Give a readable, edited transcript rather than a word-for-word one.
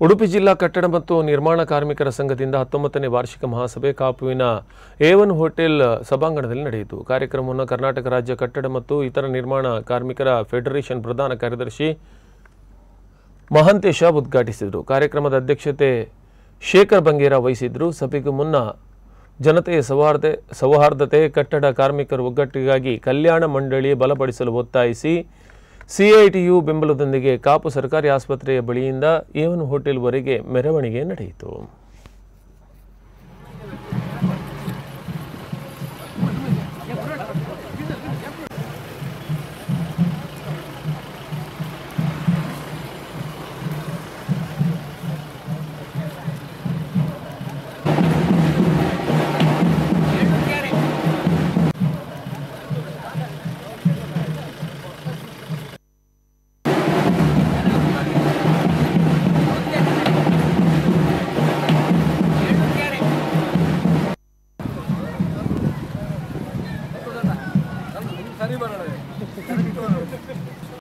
ಉಡುಪಿ ಜಿಲ್ಲಾ ಕಟ್ಟಡ ಮತ್ತು ನಿರ್ಮಾಣ ಕಾರ್ಮಿಕರ ಸಂಘದಿಂದ 19ನೇ ವಾರ್ಷಿಕ ಮಹಾಸಭೆ ಕಾಪುವಿನ A1 ಹೋಟೆಲ್ ಸಭಾಂಗಣದಲ್ಲಿ ನಡೆಯಿತು. ಕಾರ್ಯಕ್ರಮವನ್ನು ಕರ್ನಾಟಕ ರಾಜ್ಯ ಕಟ್ಟಡ ಮತ್ತು ಇತರ ನಿರ್ಮಾಣ ಕಾರ್ಮಿಕರ ಫೆಡರೇಷನ್ ಪ್ರಧಾನ ಕಾರ್ಯದರ್ಶಿ ಮಹಾಂತೇಶ ಉದ್ಘಾಟಿಸಿದರು. ಕಾರ್ಯಕ್ರಮದ ಅಧ್ಯಕ್ಷತೆ ಶೇಖರ್ ಬಂಗೇರ ವಹಿಸಿದ್ರು. ಸಭೆಗೂ ಮುನ್ನ ಜನತೆಯ ಸೌಹಾರ್ದತೆ, ಕಟ್ಟಡ ಕಾರ್ಮಿಕರ ಒಗ್ಗಟ್ಟಿಗಾಗಿ ಕಲ್ಯಾಣ ಮಂಡಳಿ ಬಲಪಡಿಸಲು ಒತ್ತಾಯಿಸಿ CITU ಬೆಂಬಲದೊಂದಿಗೆ ಕಾಪು ಸರ್ಕಾರಿ ಆಸ್ಪತ್ರೆಯ ಬಳಿಯಿಂದ A1 ಹೋಟೆಲ್ ವರೆಗೆ ಮೆರವಣಿಗೆ ನಡೆಯಿತು. सरी बना